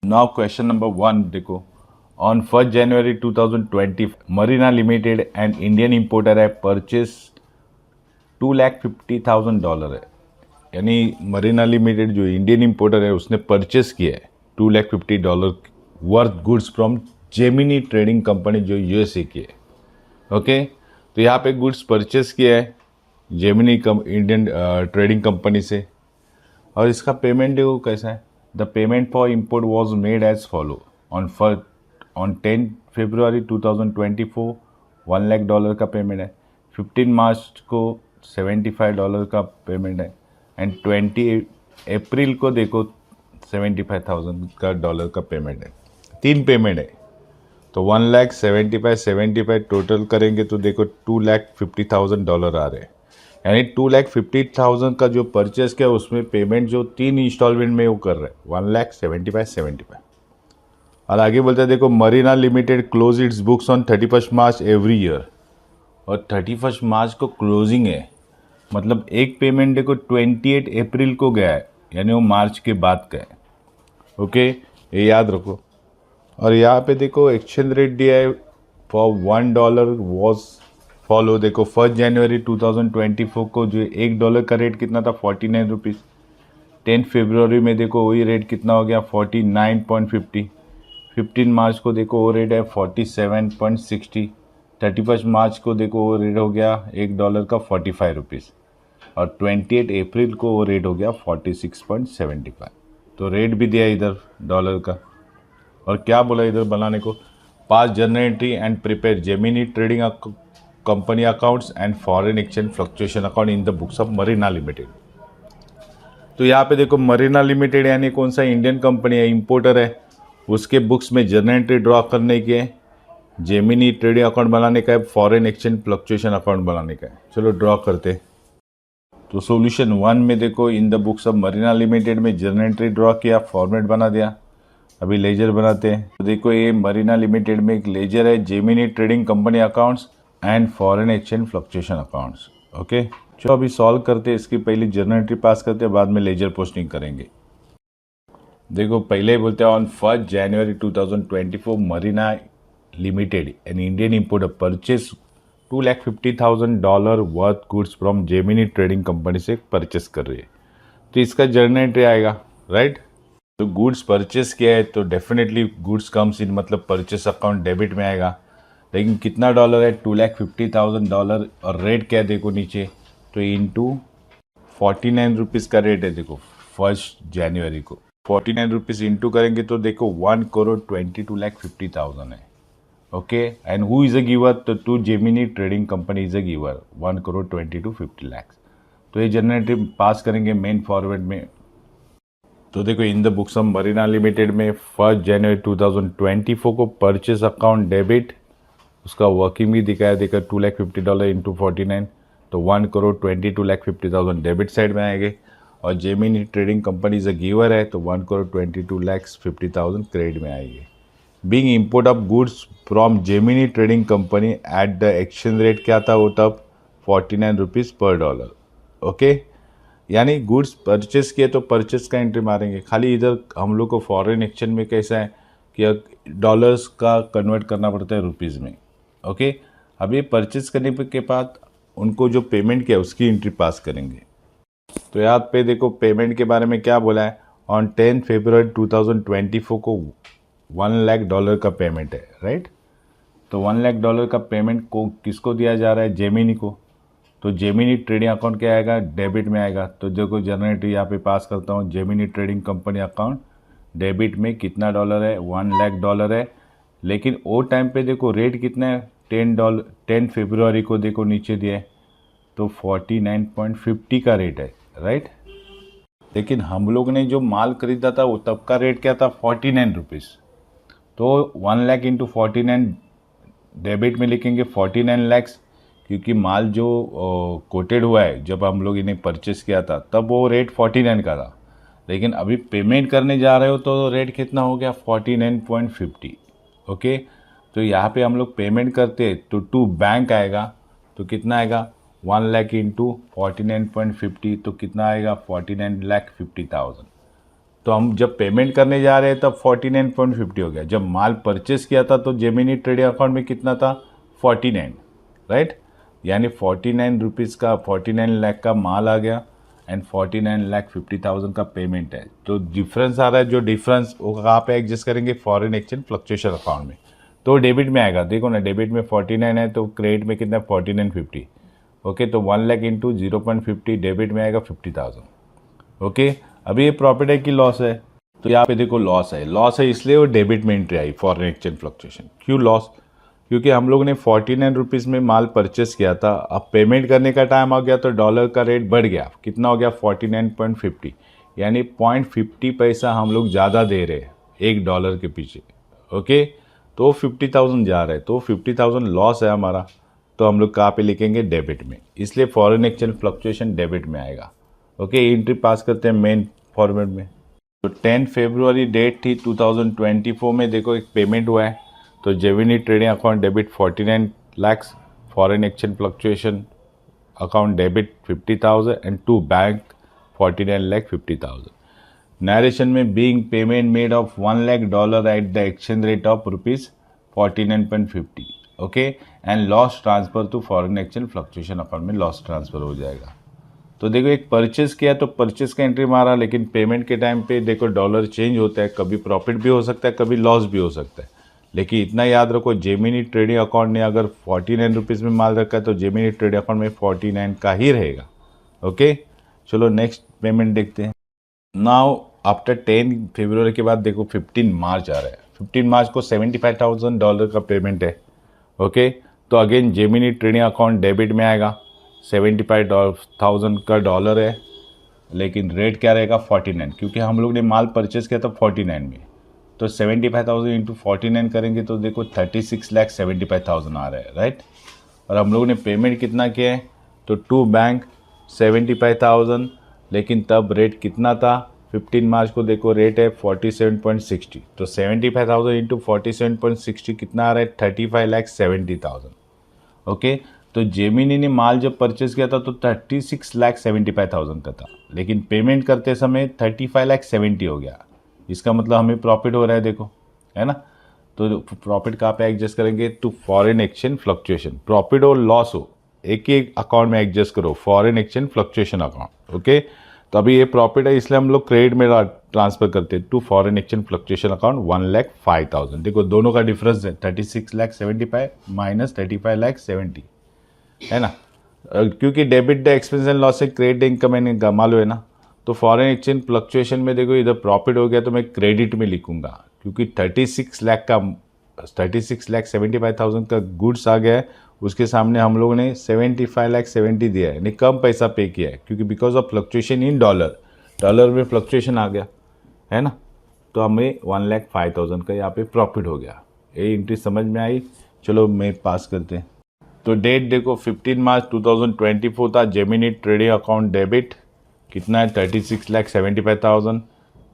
Now question number 1 देखो। On 1 January 2020 Marina limited and Indian importer है purchase $250,000 है। यानी मरीना लिमिटेड जो इंडियन इंपोर्टर है उसने परचेस किया है $250 worth goods from Gemini trading company जो यूएसए की है। ओके, तो यहाँ पे गुड्स परचेस किया है जेमिनी इंडियन ट्रेडिंग कंपनी से। और इसका पेमेंट देखो कैसा है। The payment for import was made as follow. On 10 February 2024 $1 lakh का पेमेंट है। 15 मार्च को $75 का पेमेंट है। एंड 20 अप्रैल को देखो $75,000 का डॉलर का पेमेंट है। 3 पेमेंट है, तो 1,75,75 टोटल करेंगे तो देखो $2,50,000 आ रहे हैं। यानी 2,50,000 का जो परचेस किया उसमें पेमेंट जो 3 इंस्टॉलमेंट में वो कर रहे हैं 1,75,75। और आगे बोलते हैं देखो, Marina limited close it's books on 31 March every year. और 31 मार्च को क्लोजिंग है, मतलब एक पेमेंट देखो 28 अप्रैल को गया है, यानी वो मार्च के बाद का है। ओके, ये याद रखो। और यहाँ पे देखो एक्सचेंज रेट दिया है फॉर $1 वॉज फॉलो। देखो 1 जनवरी 2024 को जो $1 का रेट कितना था 49 रुपीज़। 10 फरवरी में देखो वही रेट कितना हो गया 49.50। 15 मार्च को देखो वो रेट है 47.60। 31 मार्च को देखो वो रेट हो गया $1 का 45 रुपीज़। और 28 अप्रैल को वो रेट हो गया 46.75। तो रेट भी दिया इधर डॉलर का। और क्या बोला इधर बनाने को, पास journal entry and prepare Gemini trading company accounts and foreign exchange fluctuation account in the books of Marina limited. तो यहाँ पे देखो मरीना लिमिटेड यानी कौन सा इंडियन कंपनी है, इंपोर्टर है, उसके बुक्स में जर्नल एंट्री ड्रॉ करने की है, जेमिनी ट्रेडिंग अकाउंट बनाने का है, फॉरेन एक्सचेंज फ्लक्चुएशन अकाउंट बनाने का है। चलो ड्रॉ करते। तो सॉल्यूशन 1 में देखो in the books of Marina limited में जर्नल एंट्री ड्रॉ किया, फॉर्मेट बना दिया। अभी लेजर बनाते हैं। तो देखो ये मरीना लिमिटेड में एक लेजर है, Gemini trading company accounts and foreign exchange fluctuation accounts. Okay, चलो अभी सॉल्व करते हैं। इसकी पहले जर्नल एंट्री पास करते हैं, बाद में लेजर पोस्टिंग करेंगे। देखो पहले बोलते हैं on 1 January 2024 Marina limited an Indian importer purchase $250,000 worth goods from Gemini trading company से परचेस कर रही है। तो इसका जर्नल एंट्री आएगा, राइट। तो गुड्स परचेस किया है तो डेफिनेटली गुड्स कम्स इन, मतलब परचेस अकाउंट डेबिट में आएगा। लेकिन कितना डॉलर है $250,000। और रेट क्या है देखो नीचे, तो इंटू 49 रुपीज़ का रेट है। देखो 1 जनवरी को 49 रुपीज़ इंटू करेंगे तो देखो 1,22,50,000 है। Okay, and who is a giver, तो to Gemini trading company is a giver 1,22,50,000। तो ये जर्नल एंट्री पास करेंगे मेन फॉरवर्ड में। तो देखो in the books of Marina limited में 1 जनवरी 2024 को परचेस अकाउंट डेबिट, उसका वर्किंग भी दिखाया, देखा $250,000 इंटू 49, तो 1,22,50,000 डेबिट साइड में आएंगे। और Gemini trading company is a giver है तो 1,22,50,000 क्रेडिट में आएंगे। Being import of goods from Gemini trading company at the exchange rate क्या था वो तब 49 रुपीज़ पर डॉलर। ओके, यानी गुड्स परचेस किए तो परचेस का एंट्री मारेंगे। खाली इधर हम लोग को फॉरेन एक्सचेंज में कैसा है कि डॉलर्स का कन्वर्ट करना पड़ता है रुपीज़ में। ओके, अब ये परचेस करने के बाद उनको जो पेमेंट किया उसकी एंट्री पास करेंगे। तो यहाँ पे देखो पेमेंट के बारे में क्या बोला है, ऑन 10 फरवरी 2024 को $1,00,000 का पेमेंट है, राइट। तो $1,00,000 का पेमेंट को किसको दिया जा रहा है, जेमिनी को। तो जेमिनी ट्रेडिंग अकाउंट क्या आएगा, डेबिट में आएगा। तो देखो जर्नल एंट्री यहाँ पे पास करता हूँ, Gemini trading company account debit में कितना डॉलर है, $1,00,000 है। लेकिन वो टाइम पे देखो रेट कितना है, $10 फरवरी को देखो नीचे दिया है तो 49.50 का रेट है, राइट। लेकिन हम लोग ने जो माल खरीदा था वो तब का रेट क्या था 49 रुपीज़। तो 1,00,000 इंटू 49 डेबिट में लिखेंगे 49 लैक्स, क्योंकि माल जो कोटेड हुआ है जब हम लोग इन्हें परचेस किया था तब वो रेट 49 का था। लेकिन अभी पेमेंट करने जा रहे हो तो रेट कितना हो गया 49.50। ओके, तो यहाँ पे हम लोग पेमेंट करते हैं तो टू बैंक आएगा, तो कितना आएगा 1,00,000 इंटू 49.50, तो कितना आएगा 49,50,000। तो हम जब पेमेंट करने जा रहे हैं तब 49.50 हो गया। जब माल परचेस किया था तो जेमिनी ट्रेडिंग अकाउंट में कितना था, 49, राइट। यानी 49 रुपीज़ का 49 लाख का माल आ गया एंड 49,50,000 का पेमेंट है। तो डिफरेंस आ रहा है, जो डिफरेंस वो कहाँ पे एडजस्ट करेंगे, फॉरेन एक्सचेंज फ्लक्चुएशन अकाउंट में, तो डेबिट में आएगा। देखो ना, डेबिट में 49 है तो क्रेडिट में कितना है 4950। ओके, तो 1 लाख इंटू 0.50 डेबिट में आएगा 50,000। ओके, अभी ये प्रॉफिट है कि लॉस है, तो यहाँ पे देखो लॉस है। लॉस है इसलिए वो डेबिट में एंट्री आई फॉरेन एक्सचेंज फ्लक्चुएशन। क्यों लॉस, क्योंकि हम लोग ने 49 रुपीज़ में माल परचेस किया था। अब पेमेंट करने का टाइम आ गया तो डॉलर का रेट बढ़ गया, कितना हो गया 49.50, यानी 0.50 पैसा हम लोग ज़्यादा दे रहे हैं $1 के पीछे। ओके, तो 50,000 जा रहा है, तो 50,000 लॉस है हमारा। तो हम लोग कहाँ पे लिखेंगे, डेबिट में, इसलिए फॉरेन एक्सचेंज फ्लक्चुएशन डेबिट में आएगा। ओके, एंट्री पास करते हैं मेन फॉर्मेट में। तो 10 फरवरी डेट थी 2024 में, देखो एक पेमेंट हुआ है। तो Gemini trading account debit 49 lakhs, foreign exchange fluctuation account debit 50,000 and to bank 49,50,000। Narration में being payment made of $1 lakh at the exchange rate of ₹49.50। Okay, and loss transfer to foreign exchange fluctuation account में loss transfer हो जाएगा। तो देखो एक purchase किया तो purchase का एंट्री मारा, लेकिन पेमेंट के टाइम पे देखो डॉलर चेंज होता है, कभी प्रॉफिट भी हो सकता है, कभी लॉस भी हो सकता है। लेकिन इतना याद रखो, जेमिनी ट्रेडिंग अकाउंट ने अगर 49 रुपीज़ में माल रखा है तो जेमिनी ट्रेडिंग अकाउंट में 49 का ही रहेगा। ओके, चलो नेक्स्ट पेमेंट देखते हैं। नाउ आफ्टर 10 फरवरी के बाद देखो 15 मार्च आ रहा है। 15 मार्च को $75,000 का पेमेंट है। ओके, तो again Gemini trading account debit में आएगा। 75,000 का डॉलर है, लेकिन रेट क्या रहेगा 49, क्योंकि हम लोग ने माल परचेस किया था 49 में। तो 75,000 इंटू 49 करेंगे तो देखो 36,75,000 आ रहा है, राइट। और हम लोग ने पेमेंट कितना किया है, तो टू बैंक 75,000, लेकिन तब रेट कितना था 15 मार्च को, देखो रेट है 47.60। तो 75,000 इंटू 47.60 कितना आ रहा है 35,70,000। ओके, तो जेमिनी ने माल जब परचेस किया था तो 36,75,000 का था, लेकिन पेमेंट करते समय 35,70,000 हो गया। इसका मतलब हमें प्रॉफिट हो रहा है, देखो, है ना। तो प्रॉफिट कहाँ पे एडजस्ट करेंगे, to foreign exchange fluctuation. Profit हो लॉस हो, एक ही अकाउंट में एडजस्ट करो, foreign exchange fluctuation account. Okay, तो अभी ये प्रॉफिट है इसलिए हम लोग क्रेडिट में ट्रांसफर करते हैं to foreign exchange fluctuation account 1,05,000। देखो दोनों का डिफरेंस है 36,75,000 माइनस 35,70,000, है ना। क्योंकि debit the expense and loss से क्रेडिट इनकम एंड मालूम है ना। तो फॉरेन एक्सचेंज फ्लक्चुएशन में देखो इधर प्रॉफिट हो गया तो मैं क्रेडिट में लिखूंगा, क्योंकि 36,75,000 का गुड्स आ गया है, उसके सामने हम लोगों ने 75,70,000 दिया है, यानी कम पैसा पे किया है, क्योंकि because of fluctuation in dollar में फ्लक्चुएशन आ गया, है ना। तो हमें 1,05,000 का यहाँ पे प्रॉफिट हो गया। ये एंट्री समझ में आई, चलो मैं पास करते हैं। तो डेट देखो 15 मार्च 2024 था। जेमिनी ट्रेडिंग अकाउंट डेबिट कितना है 36,75,000।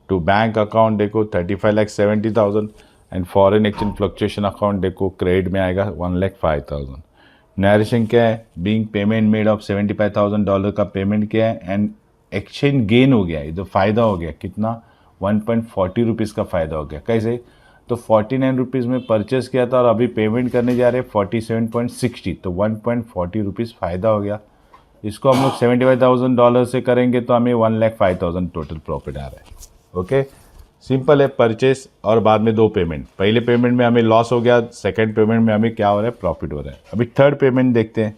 टू बैंक अकाउंट देखो 35,70,000 and foreign exchange fluctuation account देखो क्रेडिट में आएगा 1,05,000। नरेशन क्या है, बीइंग पेमेंट मेड ऑफ $75,000 का पेमेंट किया है एंड एक्सचेंज गेन हो गया, इधर फ़ायदा हो गया कितना 1.40 रुपीज़ का फ़ायदा हो गया। कैसे, तो 49 रुपीज़ में परचेस किया था और अभी पेमेंट करने जा रहे हैं 47.60, तो 1.40 रुपीज़ फ़ायदा हो गया। इसको हम लोग $75,000 से करेंगे तो हमें 1,05,000 टोटल प्रॉफिट आ रहा है। ओके, सिंपल है, परचेस और बाद में दो पेमेंट। पहले पेमेंट में हमें लॉस हो गया, सेकंड पेमेंट में हमें क्या हो रहा है, प्रॉफिट हो रहा है। अभी थर्ड पेमेंट देखते हैं।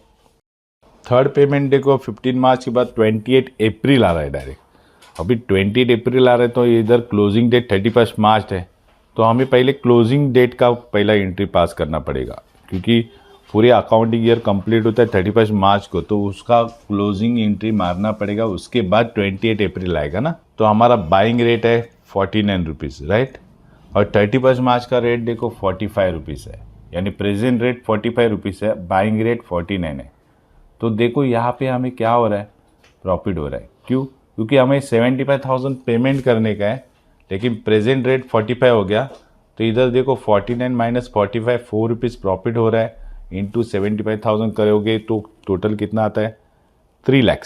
थर्ड पेमेंट देखो 15 मार्च के बाद 28 अप्रैल आ रहा है डायरेक्ट। अभी 28 अप्रैल आ रहा है तो इधर क्लोजिंग डेट 31 मार्च है, तो हमें पहले क्लोजिंग डेट का पहला एंट्री पास करना पड़ेगा, क्योंकि पूरे अकाउंटिंग ईयर कंप्लीट होता है 31 मार्च को, तो उसका क्लोजिंग एंट्री मारना पड़ेगा। उसके बाद 28 अप्रैल आएगा ना। तो हमारा बाइंग रेट है 49 रुपीज़, राइट। और 31 मार्च का रेट देखो 45 रुपीज़ है, यानी प्रेजेंट रेट 45 रुपीज़ है, बाइंग रेट 49 है। तो देखो यहाँ पे हमें क्या हो रहा है, प्रॉफिट हो रहा है। क्यों, क्योंकि हमें 75,000 पेमेंट करने का है, लेकिन प्रेजेंट रेट 45 हो गया। तो इधर देखो 49 माइनस 45 4 रुपीज़ प्रॉफिट हो रहा है, इंटू 75,000 करोगे तो टोटल कितना आता है 3 लाख।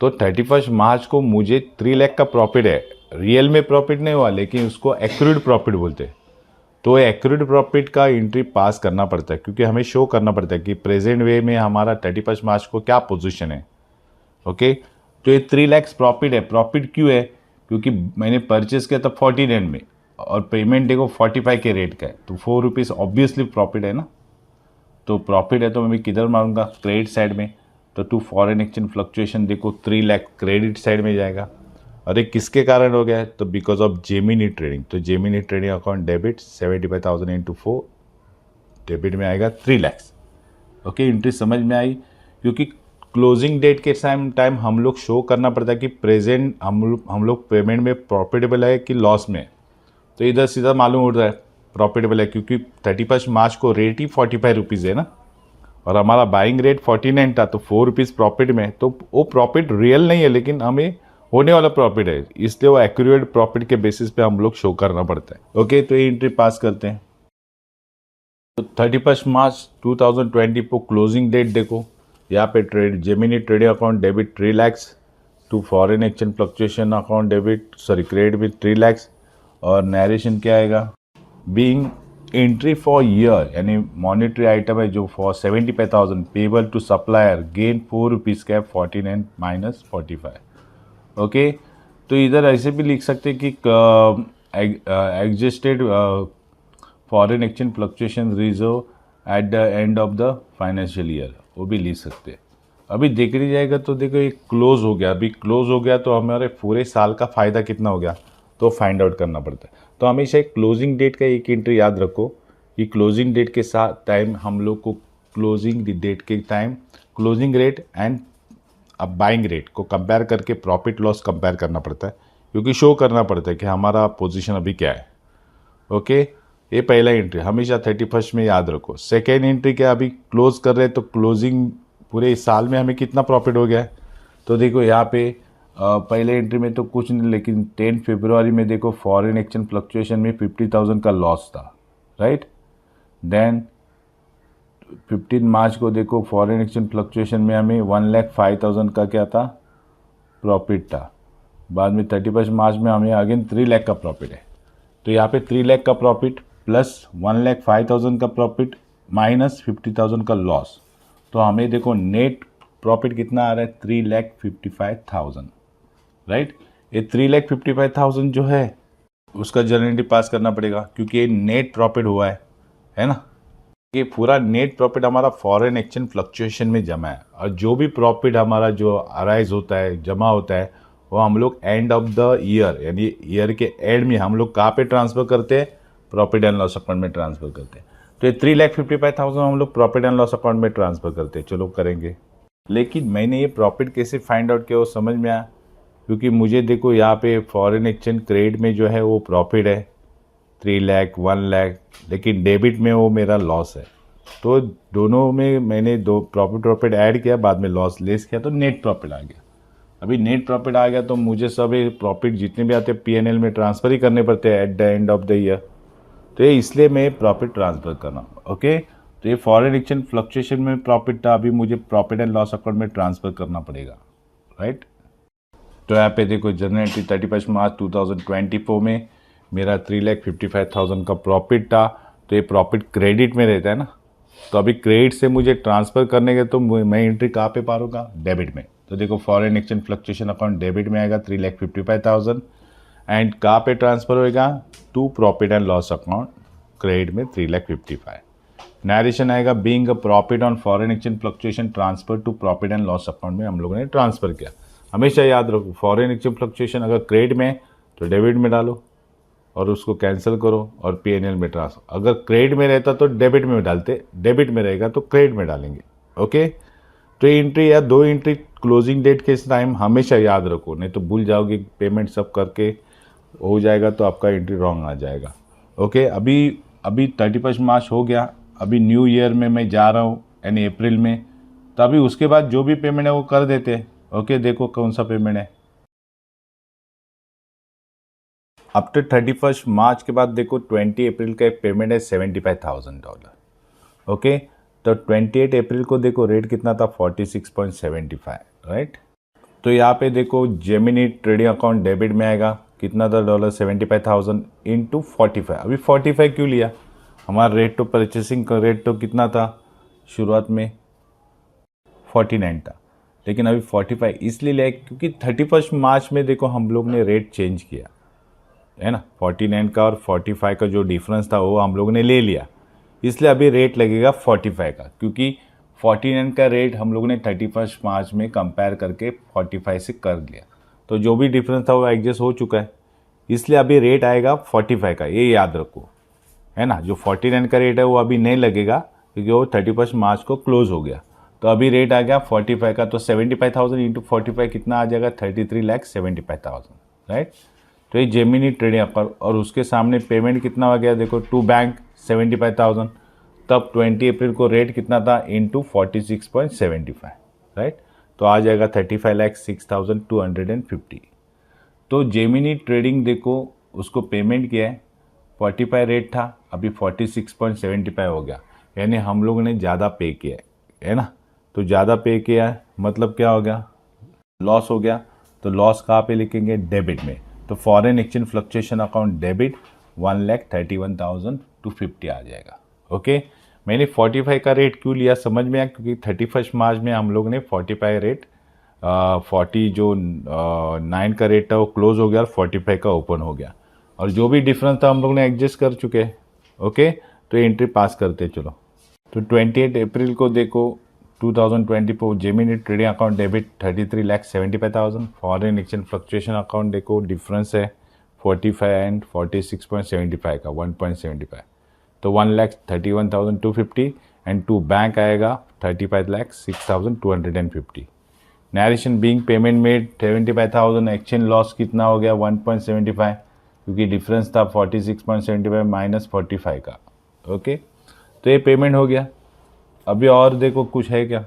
तो 31 मार्च को मुझे 3 लाख का प्रॉफिट है, रियल में प्रॉफिट नहीं हुआ लेकिन उसको एक्यूरेट प्रॉफिट बोलते हैं। तो एक्यूरेट प्रॉफिट का एंट्री पास करना पड़ता है क्योंकि हमें शो करना पड़ता है कि प्रेजेंट वे में हमारा 31 मार्च को क्या पोजीशन है। ओके, तो ये 3 लाख प्रॉफिट है। प्रॉफिट क्यों है? क्योंकि मैंने परचेस किया था 49 में और पेमेंट देखो 45 के रेट का है, तो 4 रुपीज़ ऑब्वियसली प्रॉफिट है ना। तो प्रॉफिट है तो मैं भी किधर मारूंगा? क्रेडिट साइड में। तो टू फॉरेन एक्सचेंज फ्लक्चुएशन देखो 3 लाख क्रेडिट साइड में जाएगा। और ये किसके कारण हो गया है? तो बिकॉज ऑफ जेमिनी ट्रेडिंग। तो Gemini trading account debit 75,000 into 4 debit में आएगा 3 लाख। ओके, एंट्री समझ में आई? क्योंकि क्लोजिंग डेट के टाइम हम लोग शो करना पड़ता है कि प्रेजेंट हम लोग पेमेंट में प्रॉफिटेबल है कि लॉस में। तो इधर सीधा मालूम उड़ रहा है प्रॉफिटेबल है क्योंकि 31 मार्च को रेट ही 45 रुपीज़ है ना, और हमारा बाइंग रेट 49 था, तो 4 रुपीज़ प्रॉफिट में। तो वो प्रॉफिट रियल नहीं है लेकिन हमें होने वाला प्रॉफिट है, इसलिए वो एक्यूरेट प्रॉफिट के बेसिस पे हम लोग शो करना पड़ता है। ओके, तो ये एंट्री पास करते हैं। तो 31 मार्च 2020 को क्लोजिंग डेट देखो, यहाँ पे trade Gemini trading account debit 3 lakhs to foreign exchange fluctuation account debit credit with 3 lakhs. और नरेशन क्या आएगा? बीइंग एंट्री फॉर ईयर यानी मॉनिटरी आइटम है जो for 75,000 payable to supplier gain 4 rupees का 49 माइनस 45। ओके, तो इधर ऐसे भी लिख सकते हैं कि existed foreign exchange fluctuation reserve at the end of the financial year, वो भी लिख सकते हैं। अभी देख ली जाएगा तो देखो ये क्लोज हो गया। अभी क्लोज हो गया तो हमारे पूरे साल का फ़ायदा कितना हो गया तो फाइंड आउट करना पड़ता है। तो हमेशा एक क्लोजिंग डेट का एक एंट्री याद रखो कि क्लोजिंग डेट के साथ टाइम हम लोग को क्लोजिंग डेट के टाइम क्लोजिंग रेट एंड अब बाइंग रेट को कंपेयर करके प्रॉफिट लॉस कंपेयर करना पड़ता है क्योंकि शो करना पड़ता है कि हमारा पोजीशन अभी क्या है। ओके, ये पहला एंट्री हमेशा 31 में याद रखो। सेकेंड एंट्री क्या, अभी क्लोज कर रहे हैं तो क्लोजिंग पूरे इस साल में हमें कितना प्रॉफिट हो गया है। तो देखो यहाँ पे पहले एंट्री में तो कुछ नहीं, लेकिन 10 फरवरी में देखो फॉरेन एक्सचेंज फ्लक्चुएशन में 50,000 का लॉस था, राइट। देन 15 मार्च को देखो फॉरेन एक्सचेंज फ्लक्चुएशन में हमें 1,05,000 का क्या था प्रॉफिट था। बाद में 31 मार्च में हमें अगेन 3 लाख का प्रॉफिट है। तो यहाँ पे 3 लाख का प्रॉफिट प्लस 1,05,000 का प्रॉफिट माइनस 50,000 का लॉस, तो हमें देखो नेट प्रॉफिट कितना आ रहा है 3,55,000, राइट। ये 3,55,000 जो है उसका जर्नल पास करना पड़ेगा क्योंकि ये नेट प्रॉफिट हुआ है ना। ये पूरा नेट प्रॉफिट हमारा फॉरेन एक्सचेंज फ्लक्चुएशन में जमा है, और जो भी प्रॉफिट हमारा जो अराइज होता है जमा होता है वो हम लोग एंड ऑफ द ईयर यानी ईयर के एंड में हम लोग कहाँ पे ट्रांसफ़र करते हैं? प्रॉफिट एंड लॉस अकाउंट में ट्रांसफ़र करते हैं। तो ये 3,55,000 हम लोग प्रॉफिट एंड लॉस अकाउंट में ट्रांसफ़र करते हैं। चलो करेंगे, लेकिन मैंने ये प्रॉफिट कैसे फाइंड आउट किया वो समझ में आया क्योंकि मुझे देखो यहाँ पे फॉरेन एक्सचेंज क्रेडिट में जो है वो प्रॉफिट है 3 लाख 1 लाख, लेकिन डेबिट में वो मेरा लॉस है। तो दोनों में मैंने दो प्रॉफिट ऐड किया, बाद में लॉस लेस किया तो नेट प्रॉफिट आ गया। अभी नेट प्रॉफिट आ गया तो मुझे सब ये प्रॉफिट जितने भी आते हैं P&L में ट्रांसफ़र ही करने पड़ते हैं at the end of the year. तो ये इसलिए मैं प्रॉफिट ट्रांसफ़र कर रहा हूँ। ओके, तो ये फॉरेन एक्सचेंज फ्लक्चुएशन में प्रॉफिट था, अभी मुझे प्रॉफिट एंड लॉस अकाउंट में ट्रांसफ़र करना पड़ेगा, राइट। तो यहाँ पे देखो जनरल एंट्री 31 मार्च 2024 में मेरा 3,55,000 का प्रॉफिट था। तो ये प्रॉफिट क्रेडिट में रहता है ना, तो अभी क्रेडिट से मुझे ट्रांसफ़र करने के तो मैं एंट्री कहाँ पे पारूंगा? डेबिट में। तो देखो foreign exchange fluctuation account debit में आएगा 3,55,000 एंड कहाँ पे ट्रांसफ़र होएगा? To profit and loss account credit में 3,55,000। नरेशन आएगा being a profit on foreign exchange fluctuation transfer to profit and loss account में हम लोगों ने ट्रांसफ़र किया। हमेशा याद रखो फॉरेन एक्सचेंज फ्लक्चुएशन अगर क्रेडिट में तो डेबिट में डालो और उसको कैंसिल करो और P&L में ट्रांसफर। अगर क्रेडिट में रहता तो डेबिट में डालते, डेबिट में रहेगा तो क्रेडिट में डालेंगे। ओके, तो एंट्री या दो एंट्री क्लोजिंग डेट के टाइम हमेशा याद रखो, नहीं तो भूल जाओगे। पेमेंट सब करके हो जाएगा तो आपका एंट्री रॉन्ग आ जाएगा। ओके, अभी 31 मार्च हो गया, अभी न्यू ईयर में मैं जा रहा हूँ यानी अप्रैल में, तो अभी उसके बाद जो भी पेमेंट है वो कर देते हैं। ओके, देखो कौन सा पेमेंट है। आफ्टर 31 मार्च के बाद देखो 20 अप्रैल का एक पेमेंट है $75,000। ओके, तो 28 अप्रैल को देखो रेट कितना था 46.75, राइट। तो यहाँ पे देखो जेमिनी ट्रेडिंग अकाउंट डेबिट में आएगा कितना था $75,000 इंटू 45। अभी 45 क्यों लिया? हमारा रेट तो परचेसिंग का रेट तो कितना था शुरुआत में? 49 था, लेकिन अभी 45 इसलिए लिया क्योंकि 31 मार्च में देखो हम लोग ने रेट चेंज किया है ना। 49 का और 45 का जो डिफरेंस था वो हम लोग ने ले लिया, इसलिए अभी रेट लगेगा 45 का, क्योंकि 49 का रेट हम लोग ने 31 मार्च में कंपेयर करके 45 से कर लिया, तो जो भी डिफरेंस था वो एडजस्ट हो चुका है, इसलिए अभी रेट आएगा 45 का, ये याद रखो है ना। जो 49 का रेट है वो अभी नहीं लगेगा क्योंकि वो 31 मार्च को क्लोज हो गया, तो अभी रेट आ गया 45 का। तो 75,000 इंटू 45 कितना आ जाएगा? 33,75,000, राइट। तो ये जेमिनी ट्रेडिंग अकाउंट, और उसके सामने पेमेंट कितना हो गया देखो, टू बैंक 75,000, तब 20 अप्रैल को रेट कितना था? Into 46.75, right. तो आ जाएगा 35,06,250। तो जेमिनी ट्रेडिंग देखो उसको पेमेंट किया है, 45 रेट था, अभी 46.75 हो गया, यानी हम लोगों ने ज़्यादा पे किया है ना। तो ज़्यादा पे किया है मतलब क्या हो गया? लॉस हो गया। तो लॉस कहाँ पे लिखेंगे? डेबिट में। तो foreign exchange fluctuation account debit 1,31,250 आ जाएगा। ओके, मैंने 45 का रेट क्यों लिया समझ में आया, क्योंकि 31 मार्च में हम लोग ने 45 रेट 40 जो 9 का रेट था वो क्लोज हो गया और 45 का ओपन हो गया, और जो भी डिफरेंस था हम लोग ने एडजस्ट कर चुके हैं। ओके, तो एंट्री पास करते चलो। तो 28 अप्रैल को देखो 2024 Gemini trading account debit 33,75,000, foreign exchange fluctuation account देखो डिफरेंस है 45 एंड 46.75 का 1.75, तो 1,31,250 एंड टू बैंक आएगा 35,06,250। Narration being payment made 75,000, exchange loss कितना हो गया? 1.75, क्योंकि डिफरेंस था 46.75 माइनस 45 का। ओके, तो ये पेमेंट हो गया। अभी और देखो कुछ है क्या?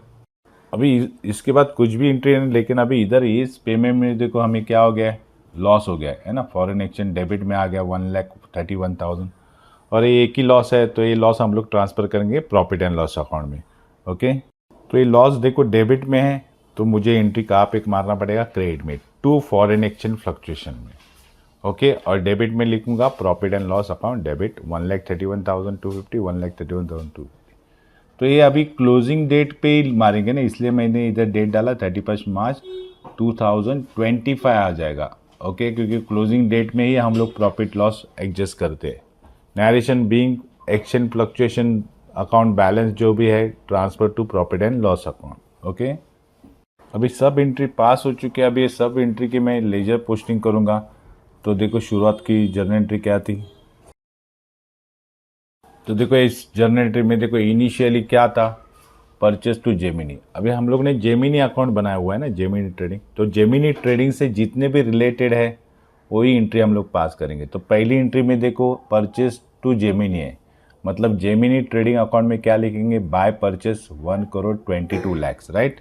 अभी इसके बाद कुछ भी एंट्री नहीं, लेकिन अभी इधर इस पेमेंट में देखो हमें क्या हो गया है? लॉस हो गया है ना। फॉरेन एक्सचेंज डेबिट में आ गया 1,31,000, और ये एक ही लॉस है, तो ये लॉस हम लोग ट्रांसफ़र करेंगे प्रॉफिट एंड लॉस अकाउंट में। ओके, तो ये लॉस देखो डेबिट में है, तो मुझे एंट्री कहाँ पे मारना पड़ेगा? क्रेडिट में, टू फॉरेन एक्सचेंज फ्लक्चुएशन में। ओके, और डेबिट में लिखूंगा profit and loss account debit 1,31,250, 1,31,250। तो ये अभी क्लोजिंग डेट पे ही मारेंगे ना, इसलिए मैंने इधर डेट डाला 31 मार्च 2025 आ जाएगा। ओके, क्योंकि क्लोजिंग डेट में ही हम लोग प्रॉफिट लॉस एडजस्ट करते हैं। Narration being exchange fluctuation account balance जो भी है transfer to profit and loss account. Okay, अभी सब एंट्री पास हो चुके हैं। अभी ये सब एंट्री की मैं लेजर पोस्टिंग करूँगा। तो देखो शुरुआत की जर्नल एंट्री क्या थी, तो देखो इस जर्नल एंट्री में देखो इनिशियली क्या था? Purchase to Gemini. अभी हम लोग ने जेमिनी अकाउंट बनाया हुआ है ना, जेमिनी ट्रेडिंग, तो जेमिनी ट्रेडिंग से जितने भी रिलेटेड है वही एंट्री हम लोग पास करेंगे। तो पहली एंट्री में देखो परचेस टू जेमिनी है, मतलब जेमिनी ट्रेडिंग अकाउंट में क्या लिखेंगे? By purchase 1,22 lakh, right.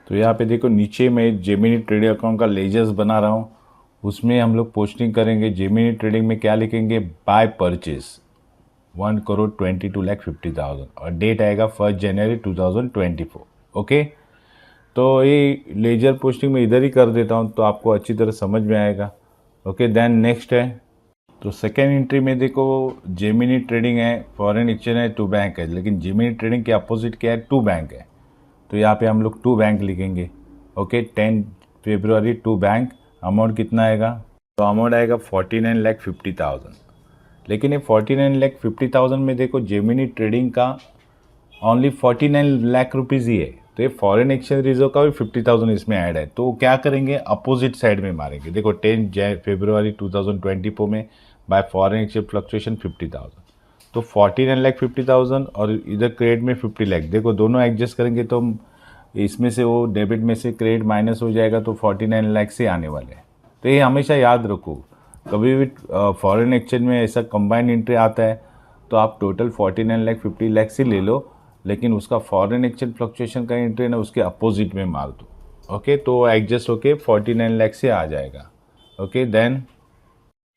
तो यहाँ पे देखो नीचे मैं जेमिनी ट्रेडिंग अकाउंट का लेजर्स बना रहा हूँ, उसमें हम लोग पोस्टिंग करेंगे। जेमिनी ट्रेडिंग में क्या लिखेंगे? बाय परचेस 1,22,50,000, और डेट आएगा 1 जनवरी 2024। ओके, तो ये लेजर पोस्टिंग में इधर ही कर देता हूँ तो आपको अच्छी तरह समझ में आएगा। ओके, देन नेक्स्ट है, तो सेकेंड एंट्री में देखो जेमिनी ट्रेडिंग है, फॉरेन एक्सचेंज है, टू बैंक है, लेकिन जेमिनी ट्रेडिंग के अपोजिट क्या है? टू बैंक है, तो यहाँ पे हम लोग टू बैंक लिखेंगे। Okay, 10 February to bank, amount कितना आएगा? तो अमाउंट आएगा 49,50,000, लेकिन ये 49,50,000 में देखो जेमिनी ट्रेडिंग का ओनली 49 लाख रुपीज़ ही है, तो ये फॉरेन एक्सचेंज रिजर्व का भी 50,000 इसमें ऐड है। तो क्या करेंगे? अपोजिट साइड में मारेंगे। देखो 10 फरवरी 2024 में बाय फॉरेन एक्सचेंज फ्लक्चुएशन 50,000, तो 49,50,000 और इधर क्रेडिट में 50 लाख। देखो दोनों एडजस्ट करेंगे तो इसमें से वो डेबिट में से क्रेडिट माइनस हो जाएगा, तो 49 लाख से आने वाले हैं। तो ये हमेशा याद रखो, कभी भी फॉरेन एक्सचेंज में ऐसा कंबाइंड एंट्री आता है तो आप टोटल 49 लाख 50 लाख से ले लो, लेकिन उसका फॉरेन एक्सचेंज फ्लक्चुएशन का एंट्री ना उसके अपोजिट में मार दो। ओके, तो एडजस्ट होके 49 लाख से आ जाएगा। ओके, देन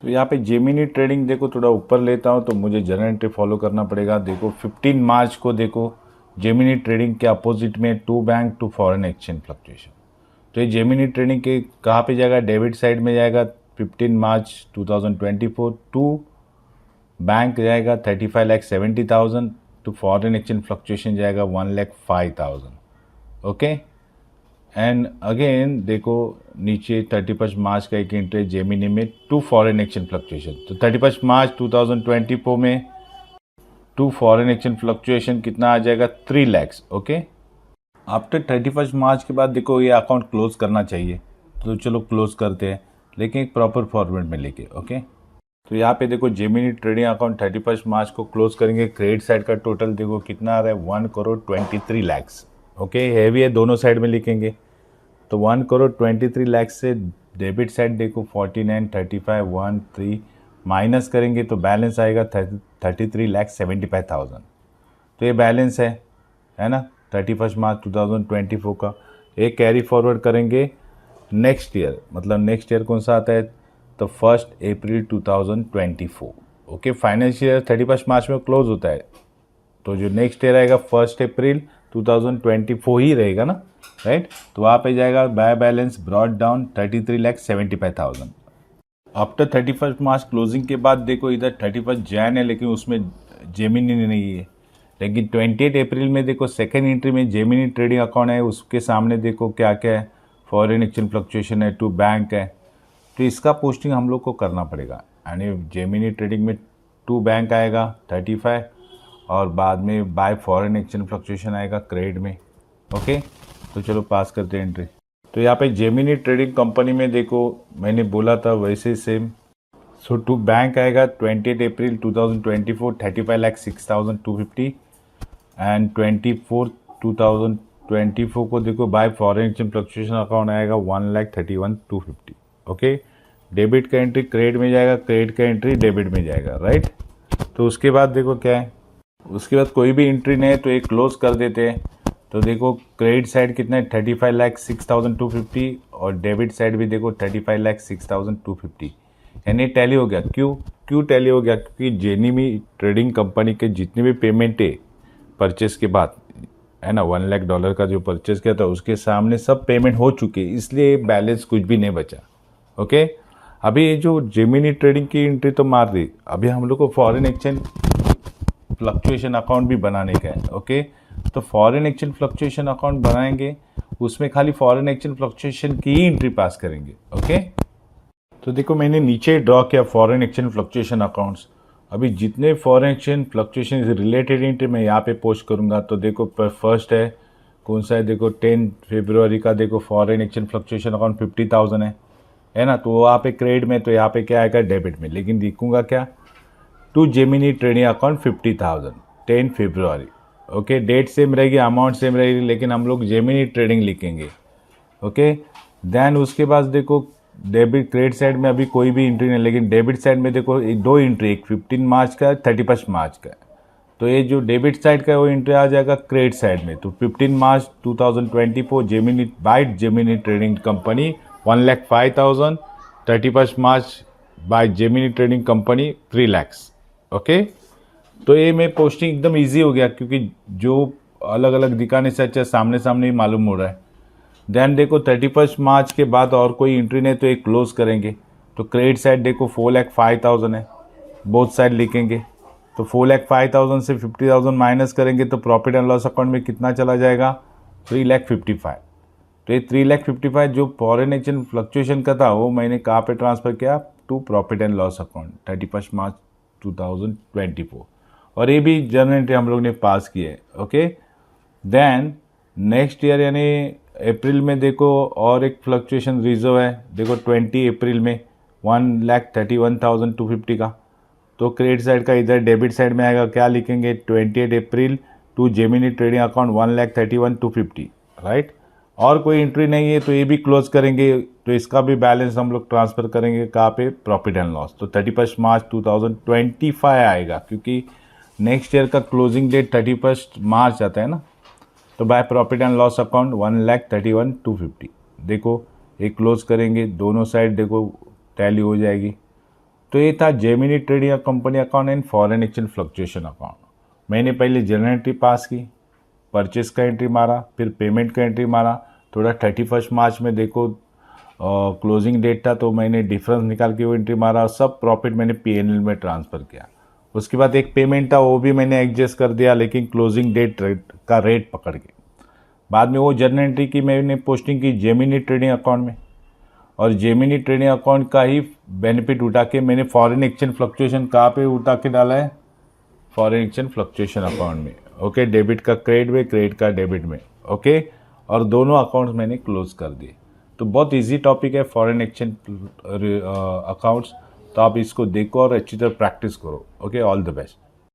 तो यहाँ पे जेमिनी ट्रेडिंग देखो थोड़ा ऊपर लेता हूँ तो मुझे जर्नल एंट्री फॉलो करना पड़ेगा। देखो 15 मार्च को देखो जेमिनी ट्रेडिंग के अपोजिट में to bank to foreign exchange fluctuation, तो ये जेमिनी ट्रेडिंग के कहाँ पे जाएगा? डेबिट साइड में जाएगा 15 मार्च 2024 टू बैंक जाएगा 35,70,000 टू फॉरेन एक्सचेंज फ्लक्चुएशन जाएगा 1,05,000. ओके. एंड अगेन देखो नीचे 31 मार्च का एक एंट्री जेमिनी में टू फॉरेन एक्सचेंज फ्लक्चुएशन. तो 31 मार्च 2024 में टू फॉरेन एक्सचेंज फ्लक्चुएशन कितना आ जाएगा 3 lakhs. ओके. आफ्टर 31 मार्च के बाद देखो ये अकाउंट क्लोज करना चाहिए, तो चलो क्लोज करते हैं, लेकिन एक प्रॉपर फॉर्मेट में लेके. ओके. तो यहाँ पे देखो जेमिनी ट्रेडिंग अकाउंट 31 मार्च को क्लोज करेंगे. क्रेडिट साइड का टोटल देखो कितना आ रहा है 1,23 lakhs. ओके. हैवी है, दोनों साइड में लिखेंगे. तो 1,23 lakhs से डेबिट साइड देखो 49,35,13 माइनस करेंगे तो बैलेंस आएगा 33,75,000. तो ये बैलेंस है ना 31 मार्च 2024 का. एक कैरी फॉरवर्ड करेंगे नेक्स्ट ईयर, मतलब नेक्स्ट ईयर कौन सा आता है तो 1 अप्रैल 2024. ओके. फाइनेंशियल ईयर 31 मार्च में क्लोज होता है, तो जो नेक्स्ट ईयर आएगा 1 अप्रैल 2024 ही रहेगा ना, राइट. तो वहाँ पे जाएगा by balance brought down 33,75,000. After 31 March closing के बाद देखो इधर 31 जैन है, लेकिन उसमें जेमिनी नहीं है. लेकिन 28 अप्रैल में देखो सेकेंड एंट्री में जेमिनी ट्रेडिंग अकाउंट है, उसके सामने देखो क्या क्या है, फॉरेन एक्सचेंज फ्लक्चुएशन है, टू बैंक है. तो इसका पोस्टिंग हम लोग को करना पड़ेगा. यानी जेमिनी ट्रेडिंग में टू बैंक आएगा 35 और बाद में बाय फॉरेन एक्सचेंज फ्लक्चुएशन आएगा क्रेडिट में. ओके. तो चलो पास करते हैं एंट्री. तो यहाँ पे जेमिनी ट्रेडिंग कंपनी में देखो मैंने बोला था वैसे सेम. सो टू बैंक आएगा 28 अप्रैल 2024 35,06,250 एंड 24 2024 को देखो bye foreign exchange fluctuation account आएगा 1,31,250. ओके. डेबिट का एंट्री क्रेडिट में जाएगा, क्रेडिट का एंट्री डेबिट में जाएगा, राइट. तो उसके बाद देखो क्या है, उसके बाद कोई भी एंट्री नहीं है तो एक क्लोज कर देते हैं. तो देखो क्रेडिट साइड कितना है 35,06,250 और डेबिट साइड भी देखो 35,06,250. यानी टैली हो गया. क्यों टैली हो गया? क्योंकि जेमिनी ट्रेडिंग कंपनी के जितने भी पेमेंट है परचेस के बाद है ना, $1,00,000 का जो परचेस किया था उसके सामने सब पेमेंट हो चुके, इसलिए बैलेंस कुछ भी नहीं बचा. ओके. अभी ये जो जेमिनी ट्रेडिंग की एंट्री तो मार दी, अभी हम लोग को फॉरेन एक्सचेंज फ्लक्चुएशन अकाउंट भी बनाने का है. ओके. तो फॉरेन एक्सचेंज फ्लक्चुएशन अकाउंट बनाएंगे, उसमें खाली फॉरेन एक्सचेंज फ्लक्चुएशन की ही एंट्री पास करेंगे. ओके. तो देखो मैंने नीचे ड्रॉ किया फॉरेन एक्सचेंज फ्लक्चुएशन अकाउंट्स. अभी जितने foreign exchange fluctuation related entry मैं यहाँ पे पोस्ट करूँगा. तो देखो फर्स्ट है कौन सा है, देखो 10 फरवरी का देखो फॉरेन एक्सचेंज फ्लक्चुएशन अकाउंट 50,000 है ना. तो वहाँ पे क्रेडिट में, तो यहाँ पे क्या आएगा डेबिट में, लेकिन लिखूंगा क्या to Gemini trading account 50,000 10 February. Okay. Date same रहेगी, अमाउंट सेम रहेगी, लेकिन हम लोग जेमिनी ट्रेडिंग लिखेंगे. ओके. देन उसके बाद देखो डेबिट क्रेडिट साइड में अभी कोई भी एंट्री नहीं, लेकिन डेबिट साइड में देखो दो एंट्री, एक 15 मार्च का 31 मार्च का. तो ये जो डेबिट साइड का वो एंट्री आ जाएगा क्रेडिट साइड में. तो 15 मार्च 2024 Gemini by Gemini trading company 1,05,000. 31 मार्च by Gemini trading company 3 lakhs. Okay. तो ये में पोस्टिंग एकदम इजी हो गया, क्योंकि जो अलग अलग दिखाने से अच्छा सामने सामने ही मालूम हो रहा है. देन देखो 31 मार्च के बाद और कोई एंट्री नहीं, तो एक क्लोज करेंगे. तो क्रेडिट साइड देखो 4,05,000 है, बोथ साइड लिखेंगे. तो 4,05,000 से 50,000 माइनस करेंगे तो प्रॉफिट एंड लॉस अकाउंट में कितना चला जाएगा 3,55,000. तो ये 3,55,000 जो फॉरेन एक्सचेंज फ्लक्चुएशन का था वो मैंने कहाँ पे ट्रांसफ़र किया to profit and loss account 31 March 2024. और ये भी जर्नल एंट्री हम लोग ने पास की है. ओके. देन नेक्स्ट ईयर यानी अप्रैल में देखो और एक फ्लक्चुएशन रिजर्व है, देखो 20 अप्रैल में 1,31,250 का. तो क्रेडिट साइड का इधर डेबिट साइड में आएगा, क्या लिखेंगे 28 अप्रैल to Gemini trading account 1,31,250, right. और कोई एंट्री नहीं है तो ये भी क्लोज करेंगे. तो इसका भी बैलेंस हम लोग ट्रांसफ़र करेंगे कहाँ पे प्रॉफिट एंड लॉस. तो 31 मार्च 2025 आएगा, क्योंकि नेक्स्ट ईयर का क्लोजिंग डेट 31 मार्च आता है ना. तो by profit and loss account 1,31,250 देखो ये क्लोज करेंगे, दोनों साइड देखो टैली हो जाएगी. तो ये था Gemini trading company account and foreign exchange fluctuation account. मैंने पहले जनरल एंट्री पास की, परचेस का एंट्री मारा, फिर पेमेंट का एंट्री मारा. थोड़ा 31 मार्च में देखो और क्लोजिंग डेट था तो मैंने डिफरेंस निकाल के वो एंट्री मारा, सब प्रॉफिट मैंने पीएनएल में ट्रांसफ़र किया। उसके बाद एक पेमेंट था वो भी मैंने एडजस्ट कर दिया, लेकिन क्लोजिंग डेट का रेट पकड़ के बाद में वो जर्नल एंट्री की मैंने पोस्टिंग की जेमिनी ट्रेडिंग अकाउंट में, और जेमिनी ट्रेडिंग अकाउंट का ही बेनिफिट उठा के मैंने फॉरेन एक्सचेंज फ्लक्चुएशन कहाँ पे उठा के डाला है, फॉरेन एक्सचेंज फ्लक्चुएशन अकाउंट में। ओके, डेबिट का क्रेडिट में, क्रेडिट का डेबिट में। ओके, और दोनों अकाउंट्स मैंने क्लोज कर दिए। तो बहुत इजी टॉपिक है फॉरेन एक्सचेंज अकाउंट्स, तो आप इसको देखो और अच्छी तरह प्रैक्टिस करो। Okay, all the best.